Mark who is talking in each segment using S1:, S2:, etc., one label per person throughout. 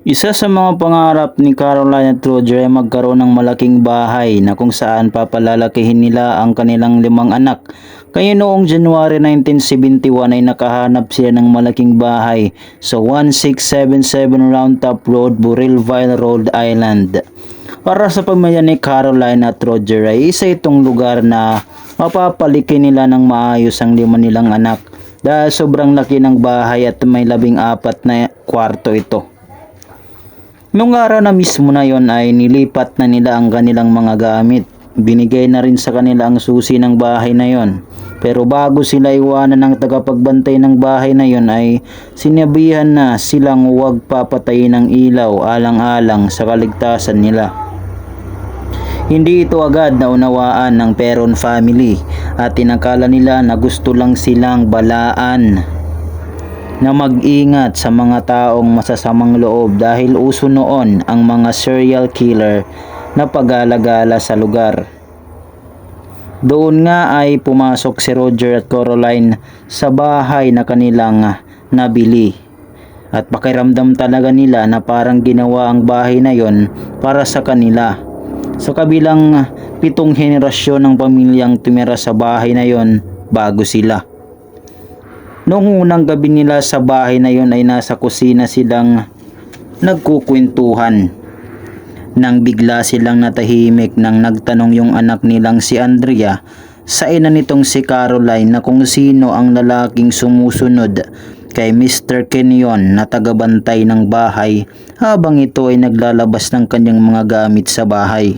S1: Isa sa mga pangarap ni Caroline at Roger ay magkaroon ng malaking bahay na kung saan papalalakihin nila ang kanilang 5 anak. Kaya noong January 1971 ay nakahanap sila ng malaking bahay sa 1677 Round Top Road, Burrillville, Rhode Island. Para sa pamilya ni Caroline at Roger ay isa itong lugar na mapapaliki nila ng maayos ang 5 nilang anak dahil sobrang laki ng bahay at may 14 na kwarto ito. Nung araw na mismo na yon ay nilipat na nila ang kanilang mga gamit. Binigay na rin sa kanila ang susi ng bahay na yon. Pero bago sila iwanan ng tagapagbantay ng bahay na yon ay sinabihan na silang huwag papatayin ng ilaw alang-alang sa kaligtasan nila. Hindi ito agad naunawaan ng Perron family at tinakala nila na gusto lang silang balaan na mag-ingat sa mga taong masasamang loob dahil uso noon ang mga serial killer na pag-alagala sa lugar. Doon nga ay pumasok si Roger at Caroline sa bahay na kanilang nabili. At pakiramdam talaga nila na parang ginawa ang bahay na yon para sa kanila. Sa kabilang 7 henerasyon ng pamilyang tumira sa bahay na yon bago sila. Noong unang gabi nila sa bahay na yon ay nasa kusina silang nagkukwentuhan. Nang bigla silang natahimik nang nagtanong yung anak nilang si Andrea sa ina nitong si Caroline na kung sino ang lalaking sumusunod kay Mr. Kenyon na tagabantay ng bahay habang ito ay naglalabas ng kanyang mga gamit sa bahay.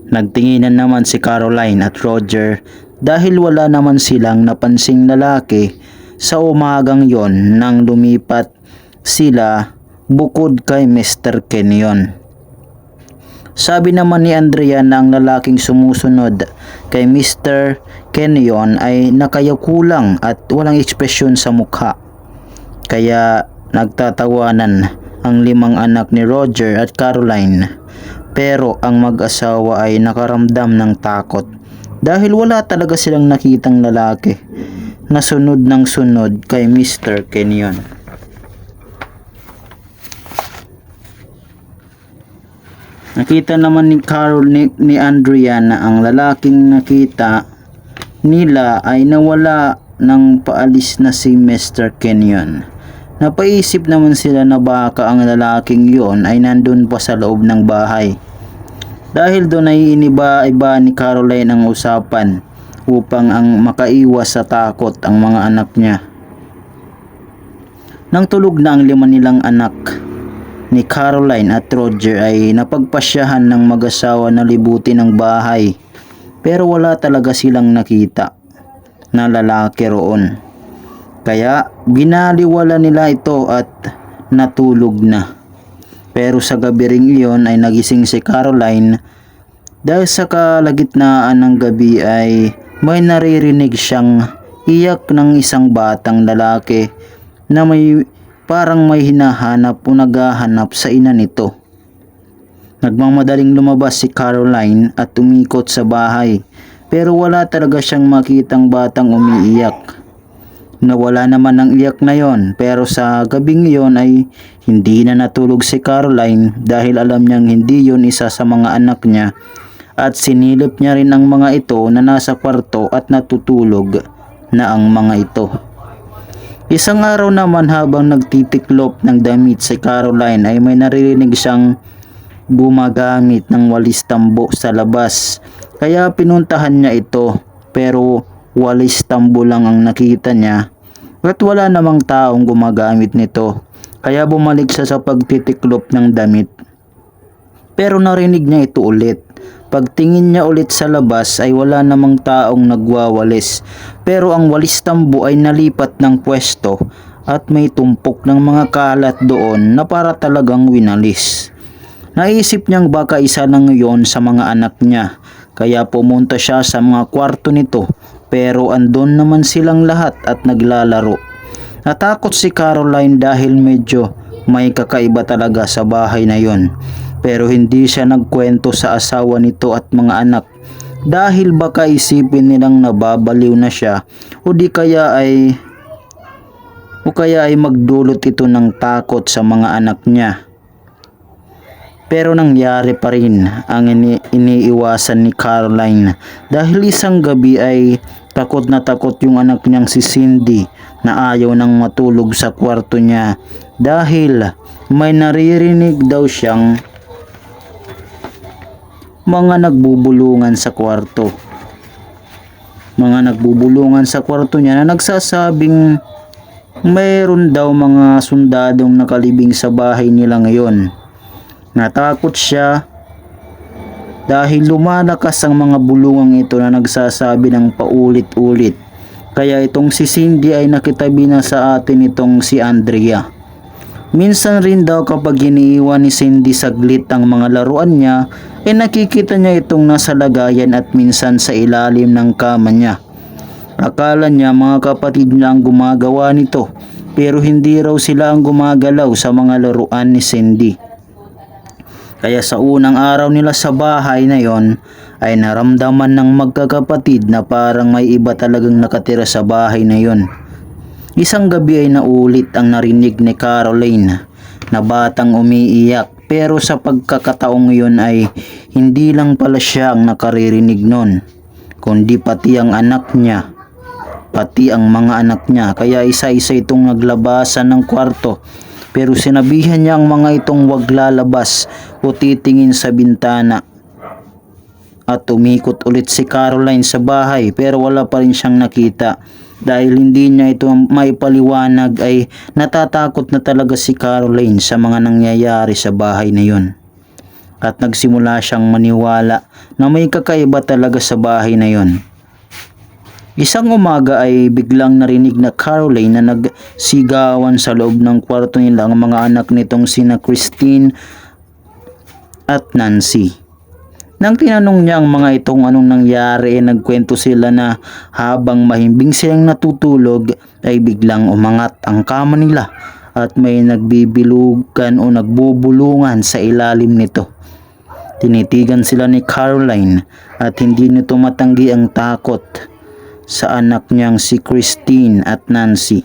S1: Nagtinginan naman si Caroline at Roger dahil wala naman silang napansing lalaki sa umagang yon nang lumipat sila bukod kay Mr. Kenyon. Sabi naman ni Andrea na ang lalaking sumusunod kay Mr. Kenyon ay nakayakulang at walang ekspresyon sa mukha. Kaya nagtatawanan ang 5 anak ni Roger at Caroline. Pero ang mag-asawa ay nakaramdam ng takot dahil wala talaga silang nakitang lalaki na sunod ng sunod kay Mr. Kenyon. Nakita naman ni Andrea na ang lalaking nakita nila ay nawala nang paalis na si Mr. Kenyon. Napaisip naman sila na baka ang lalaking yon ay nandun pa sa loob ng bahay. Dahil doon ay iniba-iba ni Caroline ang usapan upang ang makaiwas sa takot ang mga anak niya. Nang tulog na ang 5 nilang anak ni Caroline at Roger ay napagpasyahan ng mag-asawa na libutin ang bahay. Pero wala talaga silang nakita na lalaki roon. Kaya binaliwala nila ito at natulog na. Pero sa gabi ring iyon ay nagising si Caroline dahil sa kalagitnaan ng gabi ay may naririnig siyang iyak ng isang batang lalaki na parang may hinahanap o naghahanap sa ina nito. Nagmamadaling lumabas si Caroline at umikot sa bahay pero wala talaga siyang makitang batang umiiyak. Nawala naman ang iyak na yon pero sa gabing iyon ay hindi na natulog si Caroline dahil alam niyang hindi yon isa sa mga anak niya at sinilip niya rin ang mga ito na nasa kwarto at natutulog na ang mga ito. Isang araw naman habang nagtitiklop ng damit si Caroline ay may naririnig siyang gumagamit ng walis tambo sa labas. Kaya pinuntahan niya ito pero walis tambo lang ang nakita niya at wala namang taong gumagamit nito. Kaya bumalik siya sa pagtitiklop ng damit. Pero narinig niya ito ulit. Pagtingin niya ulit sa labas ay wala namang taong nagwawalis. Pero ang walis tambo ay nalipat ng pwesto at may tumpok ng mga kalat doon na para talagang winalis. Naisip niyang baka isa lang yon sa mga anak niya. Kaya pumunta siya sa mga kwarto nito pero andon naman silang lahat at naglalaro. Natakot si Caroline dahil medyo may kakaiba talaga sa bahay na yon. Pero hindi siya nagkwento sa asawa nito at mga anak dahil baka isipin nilang nababaliw na siya o di kaya ay o kaya ay magdulot ito ng takot sa mga anak niya. Pero nangyari pa rin ang iniiwasan ni Caroline dahil isang gabi ay takot na takot yung anak niyang si Cindy na ayaw nang matulog sa kwarto niya dahil may naririnig daw siyang mga nagbubulungan sa kwarto. Mga nagbubulungan sa kwarto niya na nagsasabing mayroon daw mga sundadong nakalibing sa bahay nila ngayon. Natakot siya dahil lumalakas ang mga bulungang ito na nagsasabi ng paulit-ulit. Kaya itong si Cindy ay nakitabi na sa atin itong si Andrea. Minsan rin daw kapag iniiwan ni Cindy saglit ang mga laruan niya, ay nakikita niya itong nasa lagayan at minsan sa ilalim ng kama niya. Akala niya mga kapatid niya ang gumagawa nito, pero hindi raw sila ang gumagalaw sa mga laruan ni Cindy. Kaya sa unang araw nila sa bahay na yon ay naramdaman ng magkakapatid na parang may iba talagang nakatira sa bahay na yon. Isang gabi ay naulit ang narinig ni Caroline na batang umiiyak, pero sa pagkakataong yun ay hindi lang pala siya ang nakaririnig nun, kundi pati ang anak niya, pati ang mga anak niya. Kaya isa-isa itong naglabasan ng kwarto, pero sinabihan niya ang mga itong wag lalabas o titingin sa bintana. At umikot ulit si Caroline sa bahay, pero wala pa rin siyang nakita. Dahil hindi niya ito maipaliwanag ay natatakot na talaga si Caroline sa mga nangyayari sa bahay na yun. At nagsimula siyang maniwala na may kakaiba talaga sa bahay na yun. Isang umaga ay biglang narinig na Caroline na nagsigawan sa loob ng kwarto nila ang mga anak nitong sina Christine at Nancy. Nang tinanong niya ang mga itong anong nangyari, nagkwento sila na habang mahimbing silang natutulog ay biglang umangat ang kama nila at may nagbibilugan o nagbubulungan sa ilalim nito. Tinitigan sila ni Caroline at hindi nito matanggi ang takot sa anak niyang si Christine at Nancy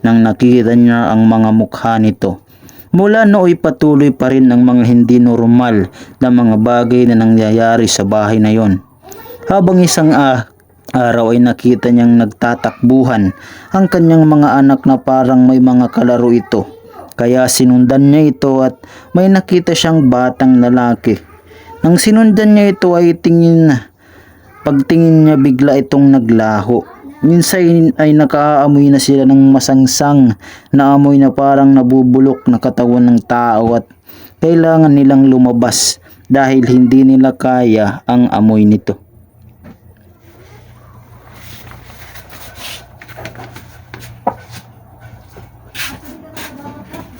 S1: nang nakita niya ang mga mukha nito. Mula nooy patuloy pa rin ang mga hindi normal na mga bagay na nangyayari sa bahay na yon. Habang isang araw ay nakita niyang nagtatakbuhan ang kanyang mga anak na parang may mga kalaro ito. Kaya sinundan niya ito at may nakita siyang batang lalaki. Nang sinundan niya ito ay pagtingin niya bigla itong naglaho. Minsan ay nakaamoy na sila ng masangsang na amoy na parang nabubulok na katawan ng tao at kailangan nilang lumabas dahil hindi nila kaya ang amoy nito.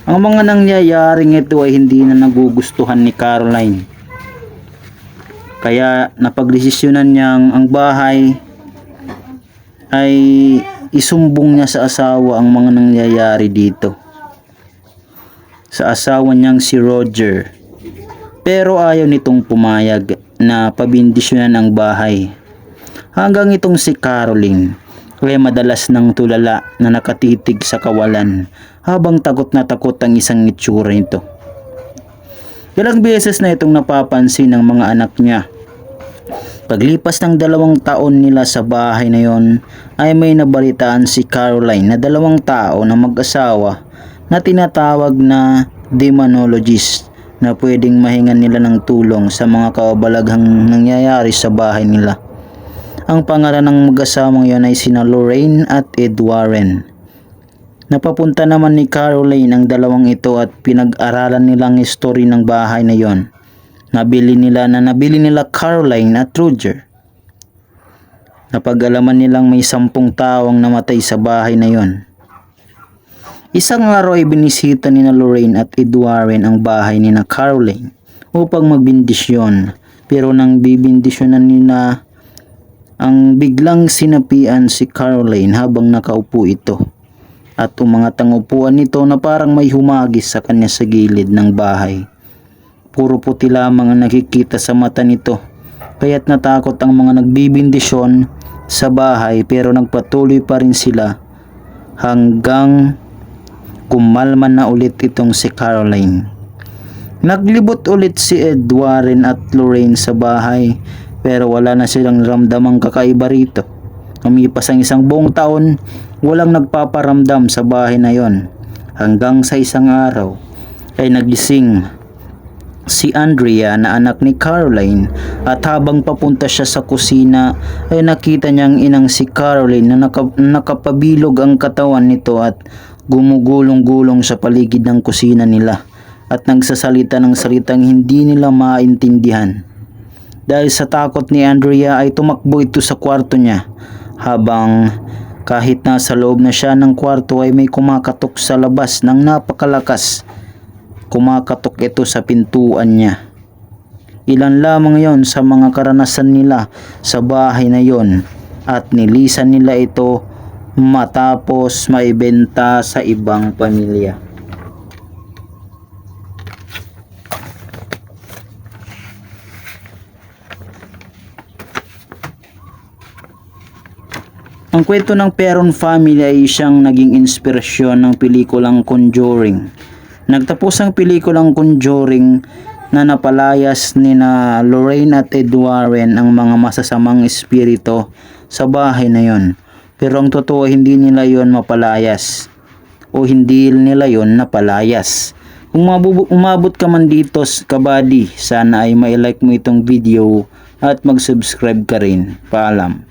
S1: Ang mga nangyayaring ito ay hindi na nagugustuhan ni Caroline. Kaya napagdesisyonan niyang ang bahay ay isumbong niya sa asawa ang mga nangyayari dito. Sa asawa niyang si Roger. Pero ayaw nitong pumayag na pabindisyonan ang bahay. Hanggang itong si Caroline, kaya madalas nang tulala na nakatitig sa kawalan habang takot na takot ang isang itsura nito. Ilang beses na itong napapansin ng mga anak niya. Paglipas ng 2 taon nila sa bahay na yon ay may nabalitaan si Caroline na 2 tao na mag-asawa na tinatawag na demonologist na pwedeng mahingan nila ng tulong sa mga kababalaghang nangyayari sa bahay nila. Ang pangalan ng mag-asawang yon ay sina Lorraine at Ed Warren. Napapunta naman ni Caroline ang 2 ito at pinag-aralan nilang history ng bahay na yon. Nabili nila Caroline at Roger. Napag-alaman nilang may 10 tao ang namatay sa bahay na yon. Isang araw ay binisita ni na Lorraine at Ed Warren ang bahay ni na Caroline upang magbindisyon. Pero nang bibindisyonan nila, ang biglang sinapian si Caroline habang nakaupo ito. At umangat ang upuan nito na parang may humagis sa kanya sa gilid ng bahay. Puro puti lamang ang nakikita sa mata nito. Kaya't natakot ang mga nagbibindisyon sa bahay, pero nagpatuloy pa rin sila hanggang kumalma na ulit itong si Caroline. Naglibot ulit si Ed Warren at Lorraine sa bahay pero wala na silang ramdamang kakaiba rito. Umipas ang isang buong taon, walang nagpaparamdam sa bahay na yon. Hanggang sa isang araw ay nagising si Andrea na anak ni Caroline at habang papunta siya sa kusina ay nakita niyang inang si Caroline na nakapabilog ang katawan nito at gumugulong-gulong sa paligid ng kusina nila at nagsasalita ng salitang hindi nila maintindihan. Dahil sa takot ni Andrea ay tumakbo ito sa kwarto niya habang kahit nasa loob na siya ng kwarto ay may kumakatok sa labas ng napakalakas. Kumakatok ito sa pintuan niya. Ilan lamang yon sa mga karanasan nila sa bahay na yon at nilisan nila ito matapos maibenta sa ibang pamilya. Ang kwento ng Perron family ay siyang naging inspirasyon ng pelikulang Conjuring. Nagtapos ang pelikulang Conjuring na napalayas ni na Lorraine at Ed Warren ang mga masasamang espiritu sa bahay na yon. Pero ang totoo hindi nila yon mapalayas o hindi nila yon napalayas. Kung umabot ka man dito kabady, sana ay ma-like mo itong video at mag-subscribe ka rin. Paalam.